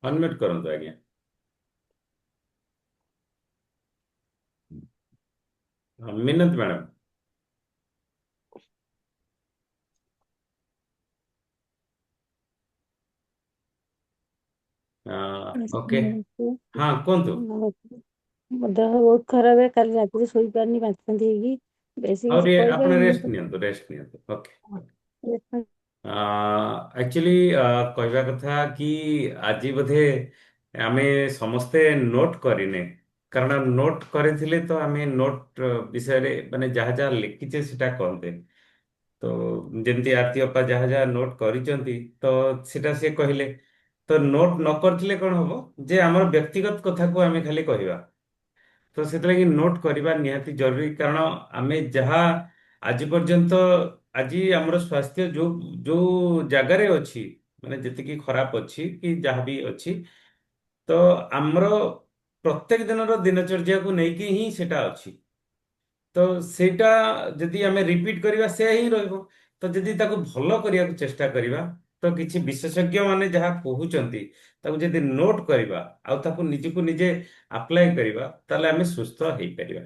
ଅନମ୍ୟୁଟ କରନ୍ତୁ ଆଜ୍ଞା। ମିନତ ମ୍ୟାଡ଼ାମ। ଓକେ, ହଁ କୁହନ୍ତୁ। ମୋ ଦେହ ବହୁତ ଖରାପ, କାଲି ରାତିରେ ଶୋଇପାରିନି, ବାନ୍ତି ଫାନ୍ତି ହେଇକି। ବେଶୀ କିଛି ଆପଣ କହିପାରିବିନି ରେଷ୍ଟ ନିଅନ୍ତୁ, ରେଷ୍ଟ ନିଅନ୍ତୁ। ଓକେ। ତ। ଆକ୍ଚୁଆଲି କହିବା କଥା କି ଆଜି ବୋଧେ ଆମେ ସମସ୍ତେ ନୋଟ୍ କରିନେ। କାରଣ ନୋଟ୍ କରିଥିଲେ ତ ଆମେ ନୋଟ୍ ବିଷୟରେ ମାନେ ଯାହା ଯାହା ଲେଖିଛେ ସେଟା କହନ୍ତେ। ତ ଯେମିତି ଆରତି ଅପା ଯାହା ଯାହା ନୋଟ୍ କରିଛନ୍ତି ତ ସେଟା ସେ କହିଲେ। ତ ନୋଟ୍ ନ କରିଥିଲେ କଣ ହବ ଯେ ଆମର ବ୍ୟକ୍ତିଗତ କଥାକୁ ଆମେ ଖାଲି କହିବା। ତ ସେଥିଲାଗି ନୋଟ୍ କରିବା ନିହାତି ଜରୁରୀ, କାରଣ ଆମେ ଯାହା ଆଜି ପର୍ଯ୍ୟନ୍ତ, ଆଜି ଆମର ସ୍ୱାସ୍ଥ୍ୟ ଯୋଉ ଯୋଉ ଜାଗାରେ ଅଛି, ମାନେ ଯେତିକି ଖରାପ ଅଛି କି ଯାହା ବି ଅଛି, ତ ଆମର ପ୍ରତ୍ୟେକ ଦିନର ଦିନଚର୍ଯ୍ୟାକୁ ନେଇକି ହିଁ ସେଟା ଅଛି। ତ ସେଇଟା ଯଦି ଆମେ ରିପିଟ୍ କରିବା ସେୟା ହିଁ ରହିବ। ତ ଯଦି ତାକୁ ଭଲ କରିବାକୁ ଚେଷ୍ଟା କରିବା, ତ କିଛି ବିଶେଷଜ୍ଞ ମାନେ ଯାହା କହୁଛନ୍ତି ତାକୁ ଯଦି ନୋଟ୍ କରିବା ଆଉ ତାକୁ ନିଜକୁ ନିଜେ ଆପ୍ଲାଏ କରିବା, ତାହେଲେ ଆମେ ସୁସ୍ଥ ହେଇପାରିବା।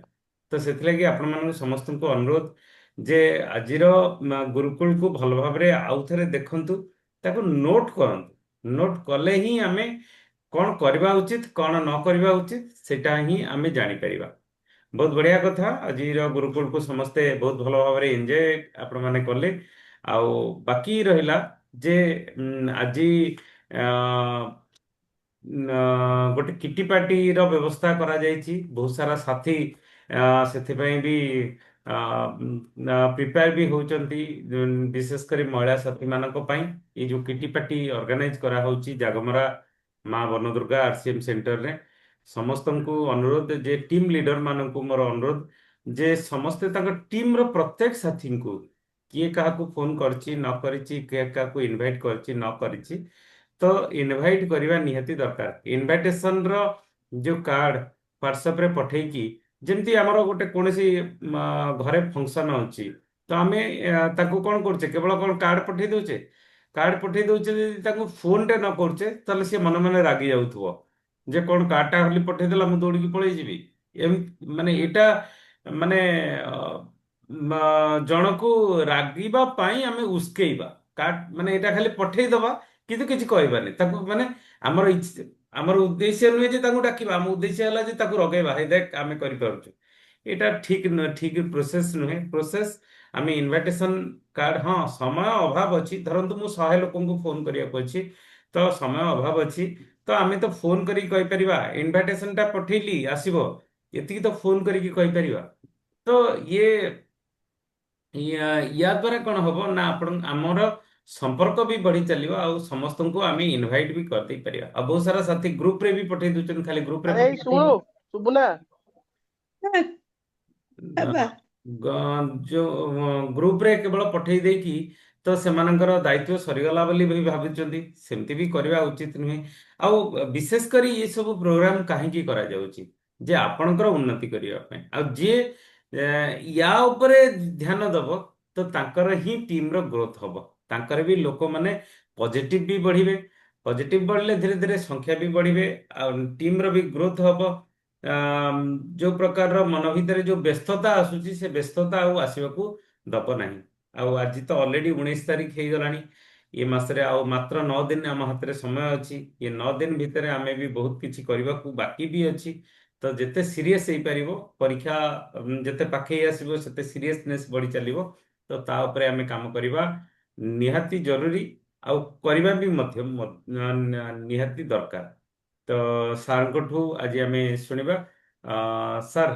ତ ସେଥିଲାଗି ଆପଣମାନଙ୍କୁ ସମସ୍ତଙ୍କୁ ଅନୁରୋଧ ଯେ ଆଜିର ଗୁରୁକୁଳକୁ ଭଲ ଭାବରେ ଆଉଥରେ ଦେଖନ୍ତୁ, ତାକୁ ନୋଟ୍ କରନ୍ତୁ। ନୋଟ୍ କଲେ ହିଁ ଆମେ କ'ଣ କରିବା ଉଚିତ, କ'ଣ ନ କରିବା ଉଚିତ, ସେଇଟା ହିଁ ଆମେ ଜାଣିପାରିବା। ବହୁତ ବଢିଆ କଥା। ଆଜିର ଗୁରୁକୁଳକୁ ସମସ୍ତେ ବହୁତ ଭଲ ଭାବରେ ଏନ୍ଜୟ ଆପଣମାନେ କଲେ। ଆଉ ବାକି ରହିଲା ଯେ ଆଜି ଗୋଟେ କିଟି ପାର୍ଟିର ବ୍ୟବସ୍ଥା କରାଯାଇଛି। ବହୁତ ସାରା ସାଥୀ ସେଥିପାଇଁ ବି ପ୍ରିପେୟାର ବି ହେଉଛନ୍ତି, ବିଶେଷ କରି ମହିଳା ସାଥୀମାନଙ୍କ ପାଇଁ। ଏଇ ଯେଉଁ କିଟି ପାର୍ଟି ଅର୍ଗାନାଇଜ କରାହେଉଛି ଜାଗମରା ମା ବନଦୁର୍ଗା RCM ସେଣ୍ଟରରେ, ସମସ୍ତଙ୍କୁ ଅନୁରୋଧ ଯେ ଟିମ୍ ଲିଡର ମାନଙ୍କୁ ମୋର ଅନୁରୋଧ ଯେ ସମସ୍ତେ ତାଙ୍କ ଟିମ୍ର ପ୍ରତ୍ୟେକ ସାଥୀଙ୍କୁ, କିଏ କାହାକୁ ଫୋନ୍ କରିଛି ନ କରିଛି, କିଏ କାହାକୁ ଇନଭାଇଟ୍ କରିଛି ନ କରିଛି, ତ ଇନଭାଇଟ୍ କରିବା ନିହାତି ଦରକାର। ଇନଭାଇଟେସନର ଯେଉଁ କାର୍ଡ ହ୍ୱାଟ୍ସଆପ୍ରେ ପଠେଇକି, ଯେମିତି ଆମର ଗୋଟେ କୌଣସି ଘରେ ଫଙ୍କସନ୍ ଅଛି, ତ ଆମେ ତାକୁ କ'ଣ କରୁଛେ, କେବଳ କ'ଣ କାର୍ଡ ପଠେଇ ଦେଉଛେ। କାର୍ଡ ପଠେଇ ଦେଉଛେ ଯଦି ତାକୁ ଫୋନ୍ଟେ ନ କରୁଛେ, ତାହେଲେ ସିଏ ମନେ ମନେ ରାଗି ଯାଉଥିବ ଯେ କ'ଣ କାର୍ଡଟା ଖାଲି ପଠେଇଦେଲା ମୁଁ ଦୌଡ଼ିକି ପଳେଇ ଯିବି। ଏମିତି ମାନେ ଏଇଟା ମାନେ ଜଣକୁ ରାଗିବା ପାଇଁ ଆମେ ଉସ୍କେଇବା। କାର୍ଡ ମାନେ ଏଇଟା ଖାଲି ପଠେଇଦବା କିନ୍ତୁ କିଛି କହିବାନି ତାକୁ, ମାନେ ଆମର ଆମର ଉଦ୍ଦେଶ୍ୟ ନୁହେଁ ଯେ ତାଙ୍କୁ ଡାକିବା, ଆମ ଉଦ୍ଦେଶ୍ୟ ହେଲା ଯେ ତାକୁ ରଗେଇବା, ହେ ଦେଖ ଆମେ କରିପାରୁଛୁ। এটা ঠিক ନୁହେଁ, ଠିକ ପ୍ରୋସେସ ନୁହେଁ। ପ୍ରୋସେସ ଆମେ ଇନଭାଇଟେସନ କାର୍ଡ, ହଁ ସମୟ ଅଭାବ ଅଛି, ଧରନ୍ତୁ ମୁଁ 100 ଲୋକଙ୍କୁ ଫୋନ କରିବାକୁ ଅଛି, ତ ସମୟ ଅଭାବ ଅଛି, ତ ଆମେ ତ ଫୋନ କରିକି କହିପାରିବା ଇନଭାଇଟେସନଟା ପଠେଇଲି ଆସିବ, ଏତିକି ତ ଫୋନ କରିକି କହିପାରିବା। ତ ଇଏ ୟା ଦ୍ୱାରା କ'ଣ ହବ ନା ଆମର ସମ୍ପର୍କ ବି ବଢି ଚାଲିବ, ଆଉ ସମସ୍ତଙ୍କୁ ଆମେ ଇନଭାଇଟ ବି କରିଦେଇ ପାରିବା। ଆଉ ବହୁତ ସାରା ସାଥୀ ଗ୍ରୁପରେ ବି ପଠେଇ ଦଉଛନ୍ତି, ଖାଲି ଗ୍ରୁପରେ ଆରେ ଏଇ ଶୁଣୁ ଶୁଭୁନା, ହେବା ଯୋଉ ଗ୍ରୁପରେ କେବଳ ପଠେଇ ଦେଇକି ତ ସେମାନଙ୍କର ଦାୟିତ୍ୱ ସରିଗଲା ବୋଲି ବି ଭାବୁଛନ୍ତି, ସେମିତି ବି କରିବା ଉଚିତ ନୁହେଁ। ଆଉ ବିଶେଷ କରି ଏ ସବୁ ପ୍ରୋଗ୍ରାମ କାହିଁକି କରାଯାଉଛି, ଯେ ଆପଣଙ୍କର ଉନ୍ନତି କରିବା ପାଇଁ। ଆଉ ଯିଏ ୟା ଉପରେ ଧ୍ୟାନ ଦବ, ତ ତାଙ୍କର ହିଁ ଟିମର ଗ୍ରୋଥ ହବ, ତାଙ୍କର ବି ଲୋକମାନେ ପଜିଟିଭ ବି ବଢିବେ। ପଜିଟିଭ ବଢିଲେ ଧୀରେ ଧୀରେ ସଂଖ୍ୟା ବି ବଢିବେ, ଆଉ ଟିମର ବି ଗ୍ରୋଥ ହବ। ଯୋଉ ପ୍ରକାରର ମନ ଭିତରେ ଯୋଉ ବ୍ୟସ୍ତତା ଆସୁଛି, ସେ ବ୍ୟସ୍ତତା ଆଉ ଆସିବାକୁ ଦବ ନାହିଁ। ଆଉ ଆଜି ତ ଅଲରେଡି 19 ତାରିଖ ହେଇଗଲାଣି। ଏ ମାସରେ ଆଉ ମାତ୍ର 9 ଦିନ ଆମ ହାତରେ ସମୟ ଅଛି। ଏ 9 ଦିନ ଭିତରେ ଆମେ ବି ବହୁତ କିଛି କରିବାକୁ ବାକି ବି ଅଛି। ତ ଯେତେ ସିରିୟସ୍ ହେଇପାରିବ, ପରୀକ୍ଷା ଯେତେ ପାଖେଇ ଆସିବ ସେତେ ସିରିୟସନେସ୍ ବଢି ଚାଲିବ। ତ ତା ଉପରେ ଆମେ କାମ କରିବା ନିହାତି ଜରୁରୀ, ଆଉ କରିବା ବି ମଧ୍ୟ ନିହାତି ଦରକାର। ତ ସାର୍ଙ୍କଠୁ ଆଜି ଆମେ ଶୁଣିବା। Sir,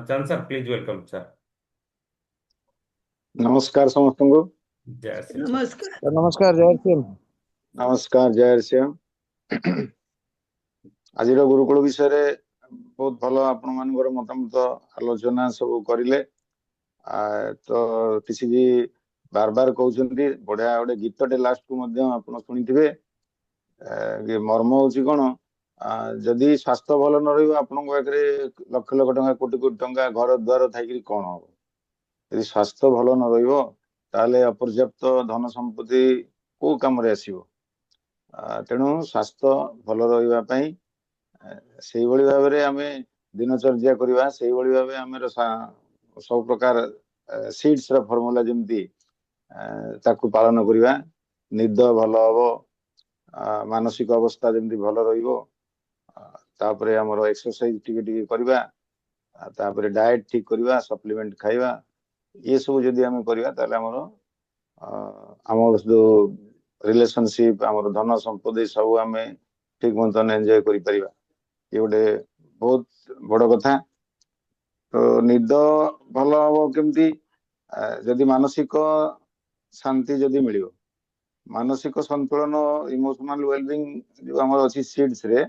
Chand sir, please welcome sir. ନମସ୍କାର ସମସ୍ତଙ୍କୁ। ଜୟ ଶ୍ରୀ ରାମ। ନମସ୍କାର। ସାର୍ ନମସ୍କାର, ଜୟ ଶ୍ରୀ ରାମ। ନମସ୍କାର, ଜୟ ଶ୍ୟାମ। ଆଜିର ଗୁରୁକୁଳ ବିଷୟରେ ବହୁତ ଭଲ ଆପଣ ମାନଙ୍କର ମତାମତ ଆଲୋଚନା ସବୁ କରିଲେ। ତ କିଛି ବାର ବାର କହୁଛନ୍ତି, ବଢିଆ ଗୋଟେ ଗୀତଟେ ଲାଷ୍ଟକୁ ମଧ୍ୟ ଆପଣ ଶୁଣିଥିବେ। ମର୍ମ ହଉଛି କ'ଣ, ଯଦି ସ୍ୱାସ୍ଥ୍ୟ ଭଲ ନ ରହିବ, ଆପଣଙ୍କ ପାଖରେ ଲକ୍ଷ ଲକ୍ଷ ଟଙ୍କା, କୋଟି କୋଟି ଟଙ୍କା, ଘର ଦ୍ୱାର ଥାଇକିରି କ'ଣ ହବ? ଯଦି ସ୍ୱାସ୍ଥ୍ୟ ଭଲ ନ ରହିବ, ତାହେଲେ ଅପର୍ଯ୍ୟାପ୍ତ ଧନ ସମ୍ପତ୍ତି କୋଉ କାମରେ ଆସିବ? ତେଣୁ ସ୍ୱାସ୍ଥ୍ୟ ଭଲ ରହିବା ପାଇଁ ସେଇଭଳି ଭାବରେ ଆମେ ଦିନଚର୍ଯ୍ୟା କରିବା, ସେଇଭଳି ଭାବେ ଆମର ସବୁ ପ୍ରକାର ସିଡ୍ସ ର ଫର୍ମୁଲା ଯେମିତି ତାକୁ ପାଳନ କରିବା, ନିଦ ଭଲ ହବ, ମାନସିକ ଅବସ୍ଥା ଯେମିତି ଭଲ ରହିବ, ତାପରେ ଆମର ଏକ୍ସରସାଇଜ ଟିକେ ଟିକେ କରିବା, ତାପରେ ଡାଏଟ ଠିକ କରିବା, ସପ୍ଲିମେଣ୍ଟ ଖାଇବା, ये सब जदि आम करवा ताले आम जो रिलेशनशिप आम धन संपत्ति सब आम ठीक मतन एंजॉय करि परिबा। ये गोटे बहुत बड़ कथा। तो निद भल हम केमती, जदि मानसिक शांति जदि मिल, मानसिक संतुलन, इमोशनल वेलबिंग जो आम अच्छी सीड्स रे,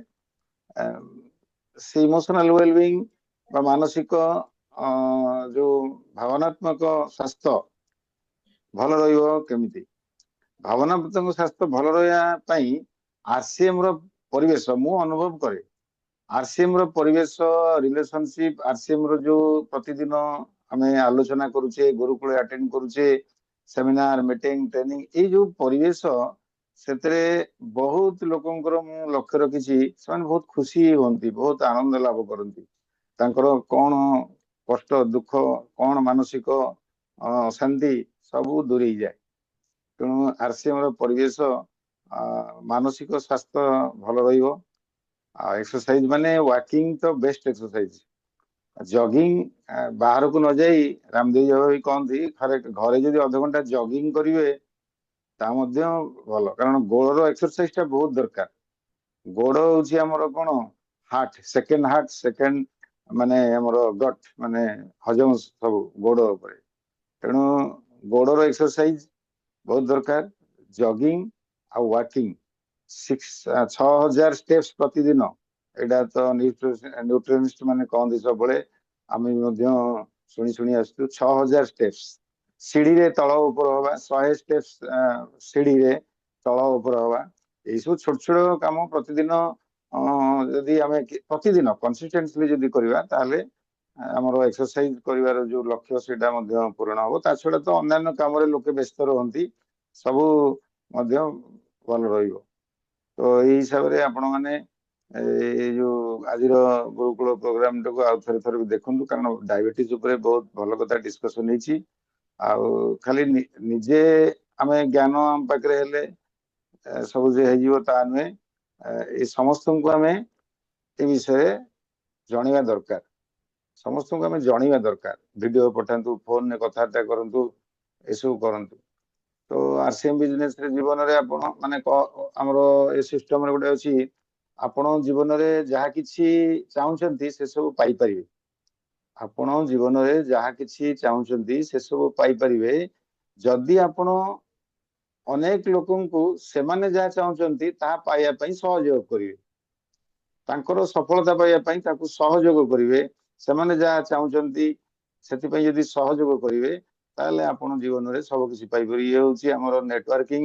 से इमोशनल वेलबिंग मानसिक जो भावनात्मक स्वास्थ्य भल रहिबो केमिति, ଭାବନାତ୍ମକ ସ୍ୱାସ୍ଥ୍ୟ ଭଲ ରହିବା ପାଇଁ RCM ର ପରିବେଶ ମୁଁ ଅନୁଭବ କରେ। RCM ର ପରିବେଶ, ରିଲେସନସିପ, RCM ର ଯୋଉ ପ୍ରତିଦିନ ଆମେ ଆଲୋଚନା କରୁଛେ, ଗୁରୁକୁଳ ଆଟେଣ୍ଡ କରୁଛେ, ସେମିନାର, ମିଟିଂ, ଟ୍ରେନିଂ, ଏଇ ଯୋଉ ପରିବେଶ, ସେଥିରେ ବହୁତ ଲୋକଙ୍କର ମୁଁ ଲକ୍ଷ୍ୟ ରଖିଛି, ସେମାନେ ବହୁତ ଖୁସି ହୁଅନ୍ତି, ବହୁତ ଆନନ୍ଦ ଲାଭ କରନ୍ତି। ତାଙ୍କର କଣ କଷ୍ଟ, ଦୁଃଖ, କଣ ମାନସିକ ଅଶାନ୍ତି ସବୁ ଦୂରେଇ ଯାଏ। ତେଣୁ RCM ର ପରିବେଶ, ମାନସିକ ସ୍ୱାସ୍ଥ୍ୟ ଭଲ ରହିବ। ଆଉ ଏକ୍ସରସାଇଜ ମାନେ ୱାକିଂ ତ ବେଷ୍ଟ ଏକ୍ସରସାଇଜ। ଜଗିଂ ବାହାରକୁ ନ ଯାଇ ରାମଦେବ ବାବା ବି କହନ୍ତି ଘରେ ଯଦି ଅଧଘଣ୍ଟା ଜଗିଂ କରିବେ ତା ମଧ୍ୟ ଭଲ, କାରଣ ଗୋଡର ଏକ୍ସରସାଇଜ ଟା ବହୁତ ଦରକାର। ଗୋଡ ହଉଛି ଆମର କଣ ହାର୍ଟ ସେକେଣ୍ଡ ମାନେ ଆମର ଗଟ୍ ମାନେ ହଜମ ସବୁ ଗୋଡ ଉପରେ। ତେଣୁ ଗୋଡର ଏକ୍ସରସାଇଜ ବହୁତ ଦରକାର। ଜଗିଂ ଆଉ ୱାକିଂ 6000 steps ପ୍ରତିଦିନ, ଏଇଟା ତ ନ୍ୟୁଟ୍ରିସନିଷ୍ଟ ମାନେ କହନ୍ତି ସବୁବେଳେ, ଆମେ ମଧ୍ୟ ଶୁଣି ଶୁଣି ଆସୁଛୁ। 6000 steps ସିଢିରେ ତଳ ଉପର ହବା, 100 steps ସିଢିରେ ତଳ ଉପର ହବା, ଏଇସବୁ ଛୋଟ ଛୋଟ କାମ ପ୍ରତିଦିନ ଯଦି ଆମେ ପ୍ରତିଦିନ କନସିଷ୍ଟେଣ୍ଟଲି ଯଦି କରିବା ତାହେଲେ ଆମର ଏକ୍ସରସାଇଜ କରିବାର ଯୋଉ ଲକ୍ଷ୍ୟ ସେଇଟା ମଧ୍ୟ ପୂରଣ ହବ। ତା ଛଡା ତ ଅନ୍ୟାନ୍ୟ କାମରେ ଲୋକେ ବ୍ୟସ୍ତ ରୁହନ୍ତି, ସବୁ ମଧ୍ୟ ଭଲ ରହିବ। ତ ଏଇ ହିସାବରେ ଆପଣ ମାନେ ଏଇ ଯୋଉ ଆଜିର ଗୁରୁକୁଳ ପ୍ରୋଗ୍ରାମଟାକୁ ଆଉ ଥରେ ଥରେ ଦେଖନ୍ତୁ, କାରଣ ଡାଇବେଟିସ ଉପରେ ବହୁତ ଭଲ କଥା ଡିସ୍କସନ ହେଇଛି। ଆଉ ଖାଲି ନିଜେ ଆମେ ଜ୍ଞାନ ଆମ ପାଖରେ ହେଲେ ସବୁ ଯେ ହେଇଯିବ ତା ନୁହେଁ। ଏ ସମସ୍ତଙ୍କୁ ଆମେ ଏ ବିଷୟରେ ଜଣେଇବା ଦରକାର, ସମସ୍ତଙ୍କୁ ଆମେ ଜଣେଇବା ଦରକାର। ଭିଡିଓ ପଠାନ୍ତୁ, ଫୋନରେ କଥାବାର୍ତ୍ତା କରନ୍ତୁ, ଏସବୁ କରନ୍ତୁ। ତ RCM ବିଜନେସ ରେ ଜୀବନରେ ଆପଣ ମାନେ ଆମର ଏ ସିଷ୍ଟମରେ ଗୋଟେ ଅଛି, ଆପଣ ଜୀବନରେ ଯାହା କିଛି ଚାହୁଁଛନ୍ତି ସେସବୁ ପାଇପାରିବେ। ଆପଣ ଜୀବନରେ ଯାହା କିଛି ଚାହୁଁଛନ୍ତି ସେସବୁ ପାଇପାରିବେ ଯଦି ଆପଣ ଅନେକ ଲୋକଙ୍କୁ ସେମାନେ ଯାହା ଚାହୁଁଛନ୍ତି ତାହା ପାଇବା ପାଇଁ ସହଯୋଗ କରିବେ, ତାଙ୍କର ସଫଳତା ପାଇବା ପାଇଁ ତାକୁ ସହଯୋଗ କରିବେ। ସେମାନେ ଯାହା ଚାହୁଁଛନ୍ତି ସେଥିପାଇଁ ଯଦି ସହଯୋଗ କରିବେ ତାହେଲେ ଆପଣ ଜୀବନରେ ସବୁ କିଛି ପାଇପାରିବେ। ଇଏ ହଉଛି ଆମର ନେଟୱାର୍କିଂ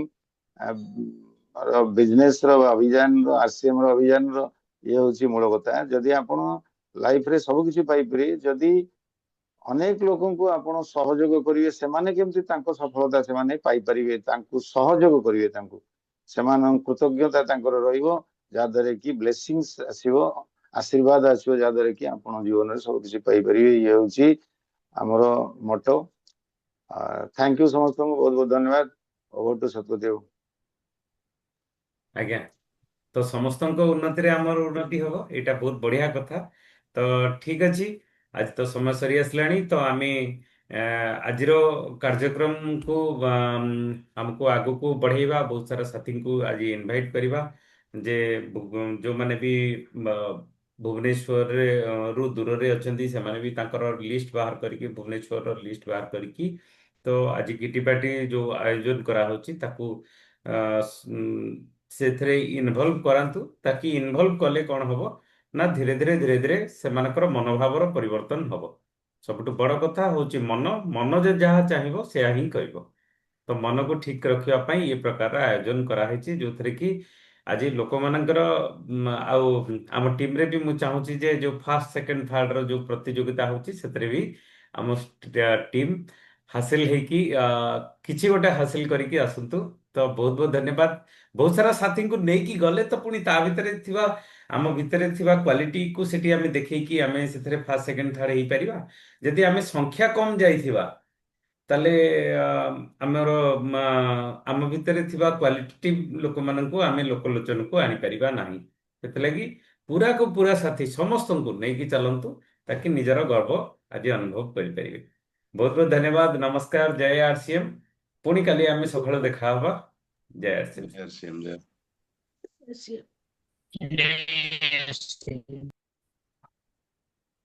ବିଜନେସ ର ଅଭିଯାନର, RCM ର ଅଭିଯାନର ଇଏ ହଉଛି ମୂଳ କଥା। ଯଦି ଆପଣ ଲାଇଫରେ ସବୁ କିଛି ପାଇପାରିବେ, ଯଦି ଅନେକ ଲୋକଙ୍କୁ ଆପଣ ସହଯୋଗ କରିବେ, ସେମାନେ କେମିତି ତାଙ୍କ ସଫଳତା ସେମାନେ ପାଇପାରିବେ, ତାଙ୍କୁ ସହଯୋଗ କରିବେ, ତାଙ୍କୁ ସେମାନଙ୍କ କୃତଜ୍ଞତା ତାଙ୍କର ରହିବ, ଯାହାଦ୍ୱାରା କି ବ୍ଲେସିଂସ ଆସିବ, ଆଶୀର୍ବାଦ ଆସିବ, ଯାହାଦ୍ୱାରା କି ଆପଣ ଜୀବନରେ ସବୁ କିଛି ପାଇପାରିବେ। ଇଏ ହଉଛି ଆମର ମଟୋ। ଥ୍ୟାଙ୍କ ୟୁ ସମସ୍ତଙ୍କୁ, ବହୁତ ବହୁତ ଧନ୍ୟବାଦ। Over to Satyadev. ଆଜ୍ଞା, ତ ସମସ୍ତଙ୍କ ଉନ୍ନତିରେ ଆମର ଉନ୍ନତି ହବ, ଏଇଟା ବହୁତ ବଢିଆ କଥା। ତ ଠିକ ଅଛି, ଆଜି ତ ସମୟ ସରି ଆସିଲାଣି, ତ ଆମେ ଆଜିର କାର୍ଯ୍ୟକ୍ରମକୁ ଆମକୁ ଆଗକୁ ବଢେଇବା, ବହୁତ ସାରା ସାଥୀଙ୍କୁ ଆଜି ଇନଭାଇଟ୍ କରିବା, ଯେ ଯୋଉମାନେ ବି ଭୁବନେଶ୍ୱରରେ ରୁ ଦୂରରେ ଅଛନ୍ତି ସେମାନେ ବି ତାଙ୍କର ଲିଷ୍ଟ ବାହାର କରିକି, ଭୁବନେଶ୍ୱରର ଲିଷ୍ଟ ବାହାର କରିକି, ତ ଆଜି କିଟି ପାର୍ଟି ଯୋଉ ଆୟୋଜନ କରାହଉଛି ତାକୁ ସେଥିରେ ଇନଭଲ୍ଭ କରାନ୍ତୁ, ତାକି ଇନଭଲ୍ଭ କଲେ କଣ ହବ ନା ଧୀରେ ଧୀରେ ସେମାନଙ୍କର ମନୋଭାବର ପରିବର୍ତ୍ତନ ହବ। ସବୁଠୁ ବଡ କଥା ହଉଛି ମନ ଯେ ଯାହା ଚାହିଁବ ସେୟା ହିଁ କରିବ। ତ ମନକୁ ଠିକ ରଖିବା ପାଇଁ ଏ ପ୍ରକାରର ଆୟୋଜନ କରାହେଇଛି, ଯୋଉଥିରେ କି ଆଜି ଲୋକମାନଙ୍କର ଆଉ ଆମ ଟିମରେ ବି ମୁଁ ଚାହୁଁଛି ଯେ ଯୋଉ ଫାର୍ଷ୍ଟ ସେକେଣ୍ଡ ଥାର୍ଡର ଯୋଉ ପ୍ରତିଯୋଗିତା ହଉଛି ସେଥିରେ ବି ଆମ ଟିମ୍ ହାସିଲ ହେଇକି କିଛି ଗୋଟେ ହାସିଲ କରିକି ଆସନ୍ତୁ। ତ ବହୁତ ବହୁତ ଧନ୍ୟବାଦ। ବହୁତ ସାରା ସାଥୀଙ୍କୁ ନେଇକି ଗଲେ ତ ପୁଣି ତା ଭିତରେ ଥିବା ଆମ ଭିତରେ ଥିବା କ୍ୱାଲିଟିକୁ ସେଠି ଆମେ ଦେଖେଇକି ଆମେ ସେଥିରେ ଫାର୍ଷ୍ଟ ସେକେଣ୍ଡ ଥାର୍ଡ ହେଇପାରିବା। ଯଦି ଆମେ ସଂଖ୍ୟା କମ ଯାଇଥିବା ତାହେଲେ ଆମର ଆମ ଭିତରେ ଥିବା କ୍ୱାଲିଟି ଲୋକମାନଙ୍କୁ ଆମେ ଲୋକଲୋଚନକୁ ଆଣିପାରିବା ନାହିଁ। ସେଥିଲାଗି ପୁରାକୁ ପୁରା ସାଥୀ ସମସ୍ତଙ୍କୁ ନେଇକି ଚାଲନ୍ତୁ, ତାକି ନିଜର ଗର୍ବ ଆଜି ଅନୁଭବ କରିପାରିବେ। ବହୁତ ବହୁତ ଧନ୍ୟବାଦ। ନମସ୍କାର। ଜୟ RCM। ପୁଣି କାଲି ଆମେ ସକାଳୁ ଦେଖା ହବା। ଜୟ RCM। RCM, ଜୟ। ସିଏ Yes.